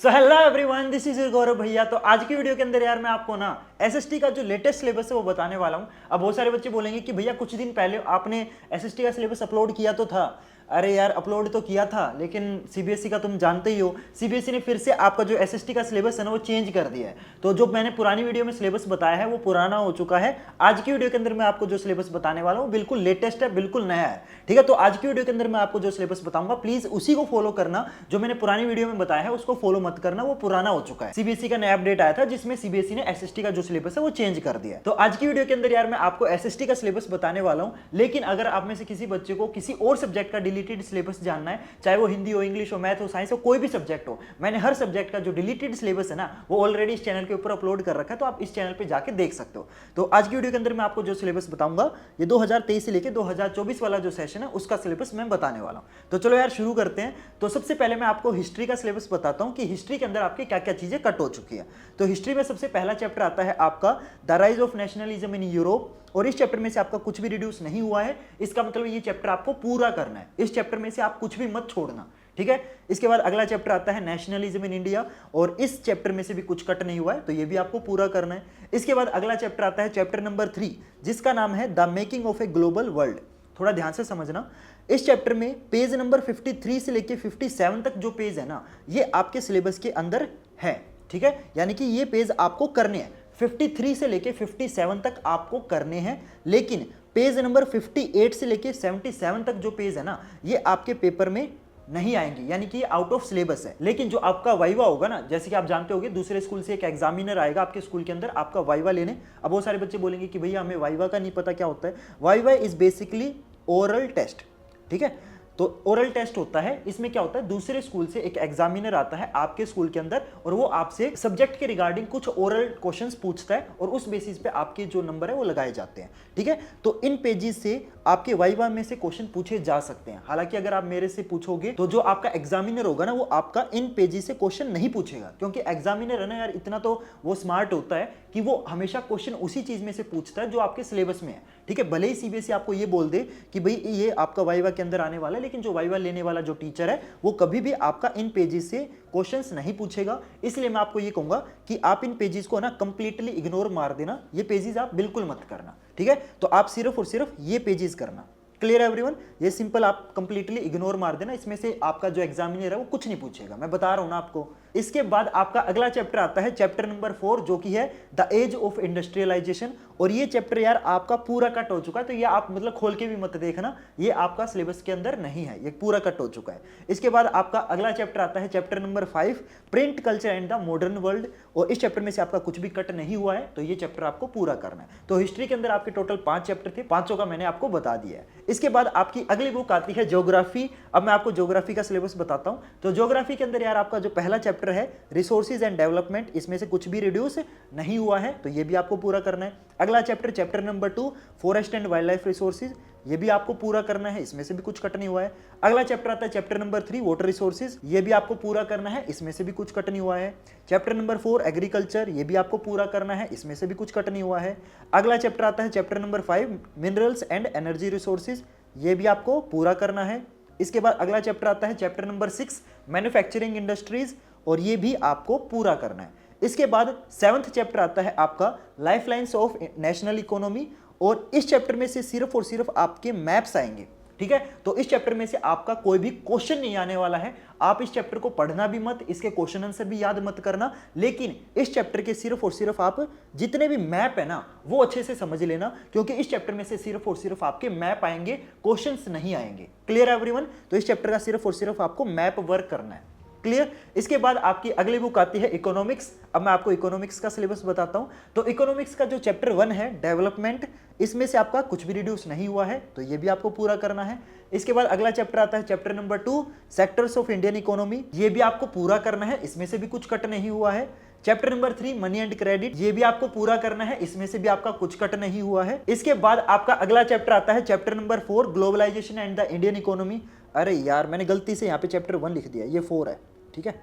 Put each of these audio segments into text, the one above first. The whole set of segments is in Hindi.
So hello everyone, this is Gaurav bhaiya. तो आज की वीडियो के अंदर यार मैं आपको ना एसएसटी का जो लेटेस्ट सिलेबस है वो बताने वाला हूँ। अब बहुत सारे बच्चे बोलेंगे कि भैया कुछ दिन पहले आपने एसएसटी का सिलेबस अपलोड किया तो था। अरे यार अपलोड तो किया था, लेकिन सीबीएसई का तुम जानते ही हो, सीबीएसई ने फिर से आपका जो एसएसटी का सिलेबस है ना वो चेंज कर दिया है। तो जो मैंने पुरानी वीडियो में सिलेबस बताया है वो पुराना हो चुका है। आज की वीडियो के अंदर मैं आपको जो सिलेबस बताने वाला हूँ बिल्कुल लेटेस्ट है, बिल्कुल नया है। ठीक है, तो आज की वीडियो के अंदर मैं आपको जो सिलेबस बताऊंगा प्लीज उसी को फॉलो करना। जो मैंने पुरानी वीडियो में बताया है उसको फॉलो मत करना, वो पुराना हो चुका है। सीबीएसई का नया अपडेट आया था जिसमें सीबीएसई ने एसएसटी का जो सिलेबस है वो चेंज कर दिया है। तो आज की वीडियो के अंदर यार मैं आपको एसएसटी का सिलेबस बताने वाला हूँ। लेकिन अगर आप में से किसी बच्चे को किसी और सब्जेक्ट का डिलीटेड सिलेबस जानना है, चाहे वो हिंदी हो, इंग्लिश हो, मैथ हो, साइंस हो, कोई भी सब्जेक्ट हो, मैंने हर सब्जेक्ट का जो डिलीटेड सिलेबस है ना वो ऑलरेडी इस चैनल के ऊपर अपलोड कर रखा है, तो आप इस चैनल पे जाके देख सकते हो। तो आज की वीडियो के अंदर मैं आपको जो सिलेबस बताऊंगा ये 2023 से लेकर 2024 वाला जो सेशन है उसका सिलेबस मैं बताने वाला हूं। तो चलो यार शुरू करते हैं। तो सबसे पहले मैं आपको हिस्ट्री का सिलेबस बताता हूं कि हिस्ट्री के अंदर आपकी क्या क्या चीजें कट हो चुकी है। तो हिस्ट्री में सबसे पहला चैप्टर आता है आपका the rise of nationalism in Europe, और इस चैप्टर में से आपका कुछ भी रिड्यूस नहीं हुआ है। इसका मतलब ये चैप्टर आपको पूरा करना है, इस चैप्टर में से आप कुछ भी मत छोड़ना। ठीक है, इसके बाद अगला चैप्टर आता है नेशनलिज्म इन इंडिया, और इस चैप्टर में से भी कुछ कट नहीं हुआ है, तो ये भी आपको पूरा करना है। इसके बाद अगला चैप्टर आता है चैप्टर नंबर 3, जिसका नाम है the making of a global world. थोड़ा ध्यान से समझना, इस चैप्टर में पेज नंबर 53 से लेके 57 तक जो पेज है ना ये आपके सिलेबस के अंदर है। ठीक है, यानी कि ये पेज आपको करने हैं, 53 से लेके 57 तक आपको करने हैं। लेकिन पेज नंबर 58 से लेके 77 तक जो पेज है ना ये आपके पेपर में नहीं आएंगे, यानी कि आउट ऑफ सिलेबस है। लेकिन जो आपका वाइवा होगा ना, जैसे कि आप जानते होंगे दूसरे स्कूल से एक एग्जामिनर आएगा आपके स्कूल के अंदर आपका वाइवा लेने। अब बहुत सारे बच्चे बोलेंगे कि भैया हमें वाइवा का नहीं पता क्या होता है। Viva is basically oral test. ठीक है, तो ओरल टेस्ट होता है, इसमें क्या होता है दूसरे स्कूल से एक एग्जामिनर आता है आपके स्कूल के अंदर और वो आपसे सब्जेक्ट के रिगार्डिंग कुछ ओरल क्वेश्चंस पूछता है और उस बेसिस पे आपके जो नंबर है वो लगाए जाते हैं। ठीक है, तो इन पेजेस से आपके वाइवा में से क्वेश्चन पूछे जा सकते हैं। हालांकि अगर आप मेरे से पूछोगे तो जो आपका एग्जामिनर होगा ना वो आपका इन पेजेस से क्वेश्चन नहीं पूछेगा, क्योंकि एग्जामिनर है ना यार इतना तो वो स्मार्ट होता है कि वो हमेशा क्वेश्चन उसी चीज में से पूछता है जो आपके सिलेबस में है। ठीक है, भले ही सीबीएसई आपको ये बोल दे कि भाई ये आपका वाइवा के अंदर आने वाला है, लेकिन जो वाइवा लेने वाला जो टीचर है वो कभी भी आपका इन पेजेस से क्वेश्चंस नहीं पूछेगा। इसलिए मैं आपको ये कहूंगा कि आप इन पेजेस को ना कंप्लीटली इग्नोर मार देना, ये पेजेस आप बिल्कुल मत करना। ठीक है, तो आप सिर्फ और सिर्फ ये पेजेस करना। क्लियर है एवरीवन, ये सिंपल आप कंप्लीटली इग्नोर मार देना, इसमें से आपका जो एग्जामिनर है वो कुछ नहीं पूछेगा, मैं बता रहा हूं ना आपको। इसके बाद आपका अगला चैप्टर आता है चैप्टर नंबर 4, जो कि है द एज ऑफ इंडस्ट्रियलाइजेशन। और ये चैप्टर यार आपका पूरा कट हो चुका है, तो ये आप मतलब खोल के भी मत देखना, ये आपका सिलेबस के अंदर नहीं है, ये पूरा कट हो चुका है। इसके बाद आपका अगला चैप्टर आता है chapter number 5, print culture and the modern world, और इस चैप्टर में से आपका कुछ भी कट नहीं हुआ है, तो ये चैप्टर आपको पूरा करना है। तो हिस्ट्री के अंदर आपके टोटल 5 चैप्टर थे, पांचों का मैंने आपको बता दिया है। इसके बाद आपकी अगली बुक आती है ज्योग्राफी। अब मैं आपको ज्योग्राफी का सिलेबस बताता हूं। तो ज्योग्राफी के अंदर यार आपका जो पहला चैप्टर है रिसोर्सेज एंड डेवलपमेंट, इसमें से कुछ भी रिड्यूस नहीं हुआ है, तो ये भी आपको पूरा करना है। अगला chapter chapter number 2 forest and wild life resources, ये भी आपको पूरा करना है, इसमें से भी कुछ कट नहीं हुआ है। अगला चैप्टर आता है चैप्टर नंबर 3 वाटर रिसोर्सेज, ये भी आपको पूरा करना है, इसमें से भी कुछ कट नहीं हुआ है। चैप्टर नंबर 4 एग्रीकल्चर, ये भी आपको पूरा करना है, इसमें से भी कुछ कट नहीं हुआ है। अगला चैप्टर आता है chapter number 5 minerals and energy resources, ये भी आपको पूरा करना है। इसके बाद अगला चैप्टर आता है चैप्टर नंबर 6 मैन्युफैक्चरिंग इंडस्ट्रीज, और ये भी आपको पूरा करना है। इसके बाद 7th चैप्टर आता है आपका life lines of national economy, और इस चैप्टर में से सिर्फ और सिर्फ आपके मैप्स आएंगे। ठीक है, तो इस चैप्टर में से आपका कोई भी क्वेश्चन नहीं आने वाला है। आप इस चैप्टर को पढ़ना भी मत, इसके क्वेश्चन आंसर भी याद मत करना, लेकिन इस चैप्टर के सिर्फ और सिर्फ आप जितने भी मैप है ना वो अच्छे से समझ लेना, क्योंकि इस चैप्टर में से सिर्फ और सिर्फ आपके मैप आएंगे, क्वेश्चंस नहीं आएंगे। क्लियर है एवरीवन, तो इस चैप्टर का सिर्फ और सिर्फ आपको मैप वर्क करना है। क्लियर। इसके बाद आपकी अगली बुक आती है इकोनॉमिक्स। अब मैं आपको इकोनॉमिक्स का सिलेबस बताता हूं। तो इकोनॉमिक्स का जो चैप्टर 1 है डेवलपमेंट, इसमें से आपका कुछ भी रिड्यूस नहीं हुआ है, तो ये भी आपको पूरा करना है। इसके बाद अगला चैप्टर आता है chapter number 2 sectors of Indian economy, ये भी आपको पूरा करना है, इसमें से भी कुछ कट नहीं हुआ है। Chapter number 3 money and credit, ये भी आपको पूरा करना है, इसमें से भी आपका कुछ कट नहीं हुआ है। इसके बाद आपका अगला चैप्टर आता है chapter number 4 globalisation and the Indian economy. अरे यार मैंने गलती से यहाँ पे चैप्टर 1 लिख दिया, ये 4 है। ठीक है,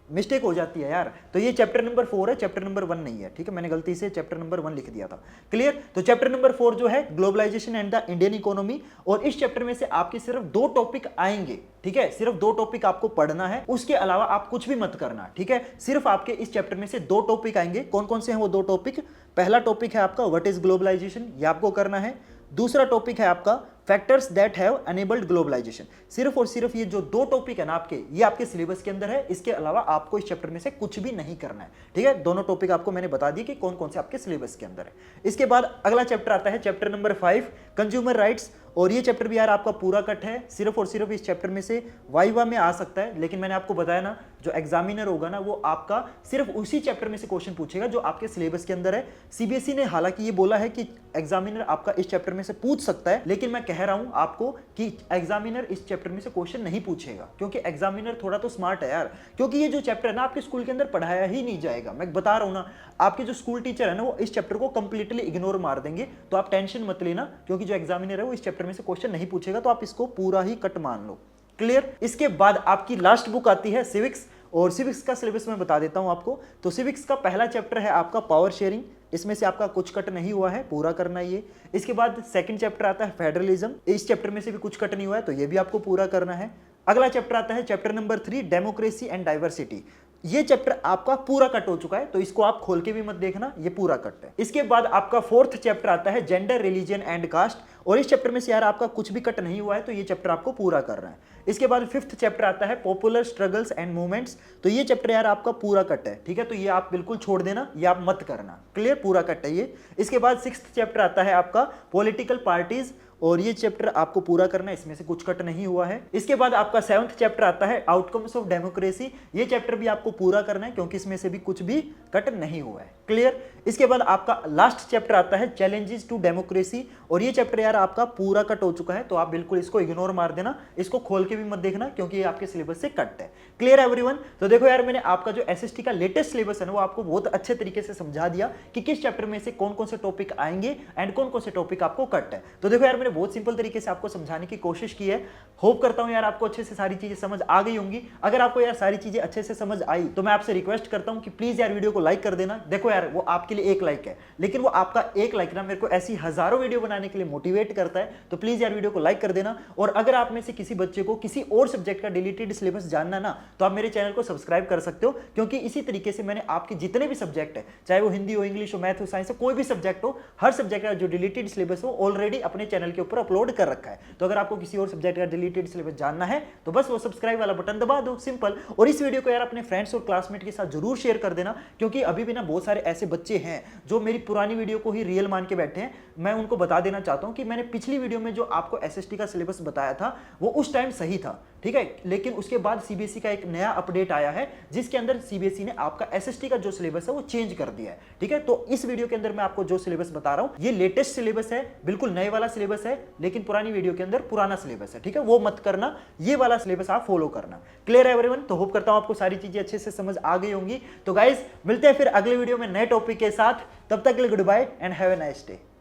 मिस्टेक हो जाती है यार। तो ये चैप्टर नंबर 4 है, चैप्टर नंबर 1 नहीं है, ठीक है, मैंने गलती से चैप्टर नंबर 1 लिख दिया था। क्लियर? तो चैप्टर नंबर 4 जो है globalisation and the Indian economy, और इस चैप्टर में से आपके सिर्फ 2 टॉपिक आएंगे, ठीक है, सिर्फ 2 टॉपिक आपको पढ़ना है, उसके अलावा आप कुछ भी मत करना, ठीक है। सिर्फ आपके इस चैप्टर में से 2 टॉपिक आएंगे। कौन कौन से हैं वो 2 टॉपिक? पहला टॉपिक है आपका व्हाट इज ग्लोबलाइजेशन, ये आपको करना है। दूसरा टॉपिक है आपका factors that have enabled globalization. सिर्फ और सिर्फ ये जो 2 टॉपिक है ना आपके, ये आपके सिलेबस के अंदर है, इसके अलावा आपको इस चैप्टर में से कुछ भी नहीं करना है, ठीक है। दोनों टॉपिक आपको मैंने बता दिए कि कौन कौन से आपके सिलेबस के अंदर है। इसके बाद अगला चैप्टर आता है चैप्टर नंबर 5 कंज्यूमर राइट्स, और ये चैप्टर भी यार आपका पूरा कट है। सिर्फ और सिर्फ इस चैप्टर में से वाइवा में आ सकता है, लेकिन मैंने आपको बताया ना जो एग्जामिनर होगा ना वो आपका सिर्फ उसी चैप्टर में से क्वेश्चन पूछेगा जो आपके सिलेबस के अंदर है। सीबीएसई ने हालांकि ये बोला है कि एग्जामिनर आपका इस चैप्टर में से पूछ सकता है, लेकिन मैं कह रहा हूं आपको कि एग्जामिनर इस चैप्टर में से क्वेश्चन नहीं पूछेगा, क्योंकि एग्जामिनर थोड़ा तो स्मार्ट है यार। क्योंकि ये जो चैप्टर है ना आपके स्कूल के अंदर पढ़ाया ही नहीं जाएगा, मैं बता रहा हूं ना, आपके जो स्कूल टीचर है ना वो इस चैप्टर को कंप्लीटली इग्नोर मार देंगे। तो आप टेंशन मत लेना, क्योंकि जो एग्जामिनर है वो इस चैप्टर में से क्वेश्चन नहीं पूछेगा, तो आप इसको पूरा ही कट मान लो। क्लियर? इसके बाद आपकी लास्ट बुक आती है सिविक्स, और सिविक्स का सिलेबस मैं बता देता हूं आपको। तो सिविक्स का पहला चैप्टर है आपका पावर शेयरिंग, इसमें से आपका कुछ कट नहीं हुआ है, पूरा करना ये। इसके बाद सेकंड चैप्टर आता है फेडरलिज्म, इस चैप्टर में से भी कुछ कट नहीं हुआ है, तो ये भी आपको पूरा करना है। अगला चैप्टर आता है chapter number 3 democracy and diversity, ये चैप्टर आपका पूरा कट हो चुका है, तो इसको आप खोल के भी मत देखना, ये पूरा कट है। इसके बाद आपका 4th चैप्टर आता है जेंडर रिलीजन एंड कास्ट, और इस चैप्टर में से यार आपका कुछ भी कट नहीं हुआ है, तो ये चैप्टर आपको पूरा करना है। इसके बाद 5th चैप्टर आता है पॉपुलर स्ट्रगल्स एंड मूवमेंट्स, तो ये चैप्टर यार आपका पूरा कट है, ठीक है, तो ये आप बिल्कुल छोड़ देना, ये आप मत करना। क्लियर? पूरा कट है ये। इसके बाद 6th चैप्टर आता है आपका पॉलिटिकल पार्टीज, और ये चैप्टर आपको पूरा करना है, इसमें से कुछ कट नहीं हुआ है। इसके बाद आपका 7th चैप्टर आता है आउटकम्स ऑफ डेमोक्रेसी, ये चैप्टर भी आपको पूरा करना है, क्योंकि इसमें से भी कुछ भी कट नहीं हुआ है। क्लियर? इसके बाद आपका लास्ट चैप्टर आता है चैलेंजेस टू डेमोक्रेसी, और ये चैप्टर यार आपका पूरा कट हो चुका है, तो आप बिल्कुल इसको इग्नोर मार देना, इसको खोल के भी मत देखना, क्योंकि ये आपके सिलेबस से कट है। Clear everyone? तो देखो यार मैंने आपका जो एसएसटी का लेटेस्ट सिलेबस है ना वो आपको बहुत अच्छे तरीके से समझा दिया कि किस चैप्टर में से कौन कौन से टॉपिक आएंगे एंड कौन कौन से टॉपिक आपको कट है। तो देखो यार मैंने बहुत सिंपल तरीके से आपको समझाने की कोशिश की है। होप करता हूं यार आपको अच्छे से सारी चीजें समझ आ गई होंगी। अगर आपको यार सारी चीजें अच्छे से समझ आई तो मैं आपसे रिक्वेस्ट करता हूं कि प्लीज यार वीडियो को लाइक कर देना। देखो यार वो आपके लिए 1 लाइक है, लेकिन वो आपका 1 लाइक ना मेरे को ऐसी हजारों वीडियो बनाने के लिए मोटिवेट करता है, तो प्लीज यार वीडियो को लाइक कर देना। और अगर आप में से किसी बच्चे को किसी और सब्जेक्ट का डिलीटेड सिलेबस जानना ना, तो आप मेरे चैनल को सब्सक्राइब कर सकते हो, क्योंकि इसी तरीके से मैंने आपके जितने भी सब्जेक्ट है, चाहे वो हिंदी हो, इंग्लिश हो, मैथ हो, साइंस हो, कोई भी सब्जेक्ट हो, हर सब्जेक्ट का जो डिलीटेड सिलेबस हो ऑलरेडी अपने चैनल के ऊपर अपलोड कर रखा है। तो अगर आपको किसी और सब्जेक्ट का डिलीटेड सिलेबस जानना है तो बस वो सब्सक्राइब वाला बटन दबा दो, सिंपल। और इस वीडियो को यार अपने फ्रेंड्स और क्लासमेट के साथ जरूर शेयर कर देना, क्योंकि अभी भी ना बहुत सारे ऐसे बच्चे हैं जो मेरी पुरानी वीडियो को ही रियल मान के बैठे हैं। मैं उनको बता देना चाहता हूं कि मैंने पिछली वीडियो में जो आपको एसएसटी का सिलेबस बताया था वो उस टाइम सही था, ठीक है, लेकिन उसके बाद सीबीएसई का एक नया अपडेट आया है जिसके अंदर सीबीएसई ने आपका एसएसटी का जो सिलेबस है वो चेंज कर दिया है, ठीक है। तो इस वीडियो के अंदर मैं आपको जो सिलेबस बता रहा हूं ये लेटेस्ट सिलेबस है, बिल्कुल नए वाला सिलेबस है, लेकिन पुरानी वीडियो के अंदर पुराना सिलेबस है, ठीक है, वो मत करना, ये वाला सिलेबस आप फॉलो करना। क्लियर है एवरीवन? तो होप करता हूं आपको सारी चीजें अच्छे से समझ आ गई होंगी। तो गाइस मिलते हैं फिर अगले वीडियो में नए टॉपिक के साथ, तब तक के लिए good bye and have a nice day.